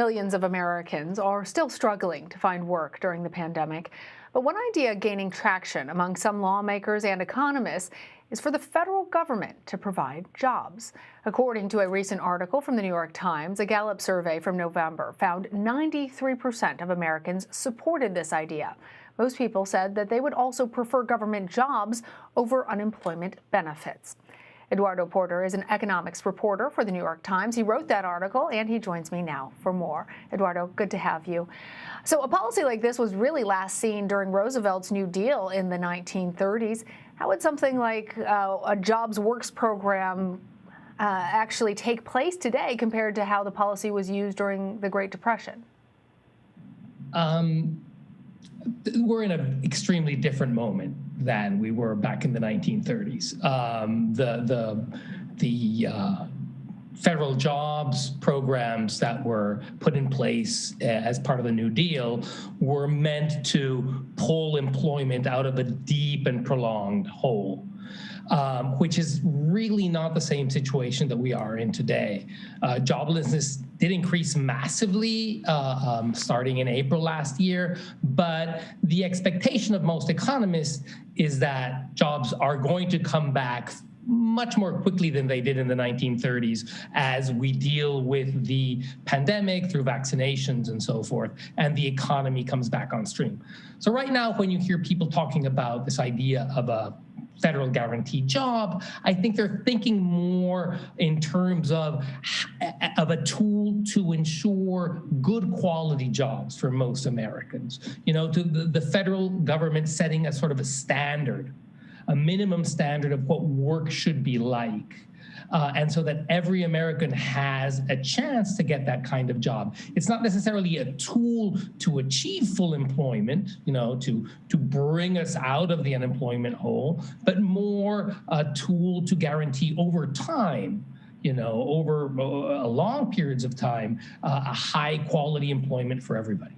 Millions of Americans are still struggling to find work during the pandemic. But one idea gaining traction among some lawmakers and economists is for the federal government to provide jobs. According to a recent article from the New York Times, a Gallup survey from November found 93% of Americans supported this idea. Most people said that they would also prefer government jobs over unemployment benefits. Eduardo Porter is an economics reporter for the New York Times. He wrote that article, and he joins me now for more. Eduardo, good to have you. So a policy like this was really last seen during Roosevelt's New Deal in the 1930s. How would something like a jobs works program actually take place today compared to how the policy was used during the Great Depression? We're in an extremely different moment than we were back in the 1930s. The federal jobs programs that were put in place as part of the New Deal were meant to pull employment out of a deep and prolonged hole. Which is really not the same situation that we are in today. Joblessness did increase massively starting in April last year, but the expectation of most economists is that jobs are going to come back much more quickly than they did in the 1930s as we deal with the pandemic through vaccinations and so forth, and the economy comes back on stream. So right now, when you hear people talking about this idea of a federal guaranteed job, I think they're thinking more in terms of a tool to ensure good quality jobs for most Americans. You know, to the federal government setting a sort of a standard, a minimum standard of what work should be like. And so that every American has a chance to get that kind of job. It's not necessarily a tool to achieve full employment, you know, to bring us out of the unemployment hole, but more a tool to guarantee over time, you know, over long periods of time, a high quality employment for everybody.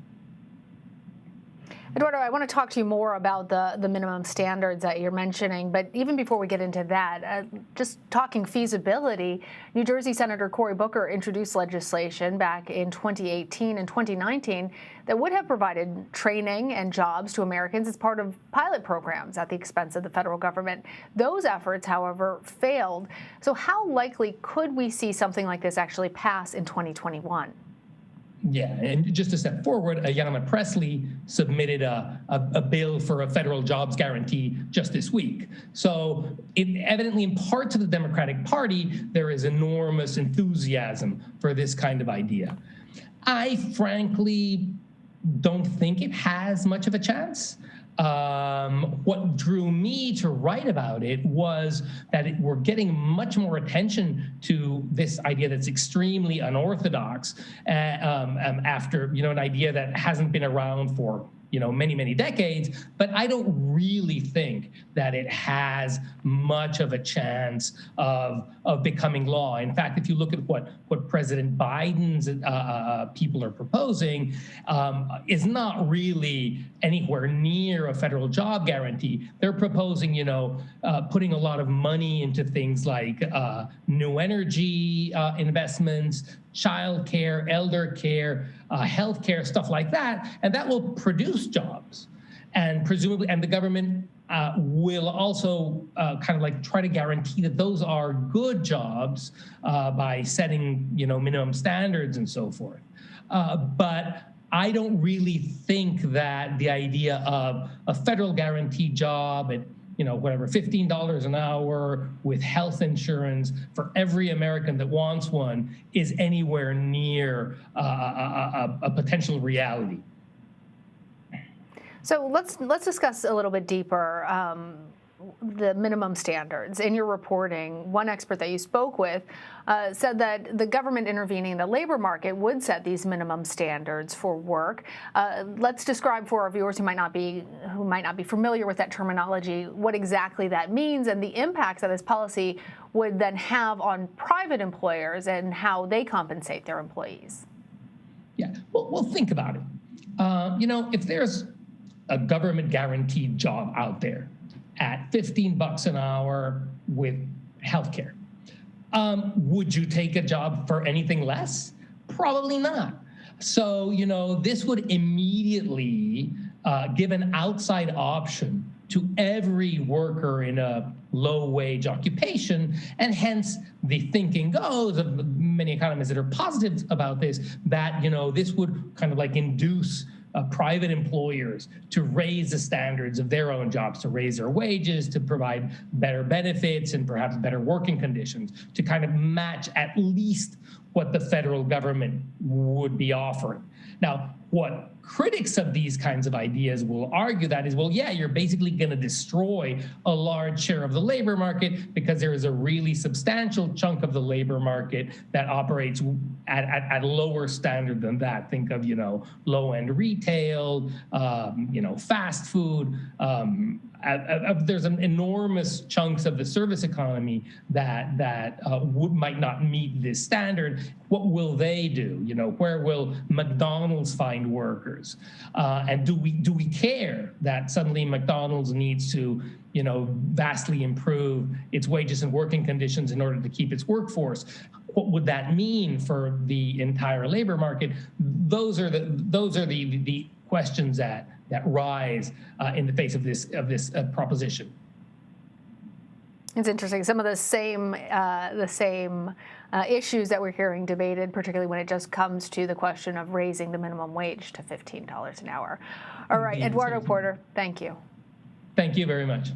Eduardo, I want to talk to you more about the minimum standards that you're mentioning, but even before we get into that, just talking feasibility, New Jersey Senator Cory Booker introduced legislation back in 2018 and 2019 that would have provided training and jobs to Americans as part of pilot programs at the expense of the federal government. Those efforts, however, failed. So how likely could we see something like this actually pass in 2021? Yeah, and just a step forward, Ayanna Pressley submitted a bill for a federal jobs guarantee just this week. So evidently in parts of the Democratic Party, there is enormous enthusiasm for this kind of idea. I frankly don't think it has much of a chance. What drew me to write about it was that we're getting much more attention to this idea that's extremely unorthodox after, you know, an idea that hasn't been around for, you know, many, many decades, but I don't really think that it has much of a chance of becoming law. In fact, if you look at what President Biden's people are proposing, is not really anywhere near a federal job guarantee. They're proposing, you know, putting a lot of money into things like new energy investments, child care, elder care, health care, stuff like that, and that will produce jobs. And presumably, and the government will also kind of like try to guarantee that those are good jobs by setting, you know, minimum standards and so forth. But I don't really think that the idea of a federal guaranteed job at, you know, whatever, $15 an hour with health insurance for every American that wants one is anywhere near a potential reality. So let's discuss a little bit deeper the minimum standards. In your reporting, one expert that you spoke with said that the government intervening in the labor market would set these minimum standards for work. Let's describe for our viewers who might not be familiar with that terminology what exactly that means and the impacts that this policy would then have on private employers and how they compensate their employees. Yeah, well, think about it. You know, if there's a government guaranteed job out there at $15 an hour with healthcare, would you take a job for anything less? Probably not. So, this would immediately give an outside option to every worker in a low-wage occupation, and hence the thinking goes of many economists that are positive about this, that this would kind of like induce private employers to raise the standards of their own jobs, to raise their wages, to provide better benefits and perhaps better working conditions, to kind of match at least what the federal government would be offering. Now, what critics of these kinds of ideas will argue that is, well, yeah, you're basically going to destroy a large share of the labor market because there is a really substantial chunk of the labor market that operates at a lower standard than that. Think of, low-end retail, fast food. There's an enormous chunks of the service economy that might not meet this standard. What will they do? Where will McDonald's find workers? And do we care that suddenly McDonald's needs to vastly improve its wages and working conditions in order to keep its workforce? What would that mean for the entire labor market? Those are the questions that rise in the face of this proposition. It's interesting. Some of the same issues that we're hearing debated, particularly when it just comes to the question of raising the minimum wage to $15 an hour. All right, Eduardo Porter, thank you. Thank you very much.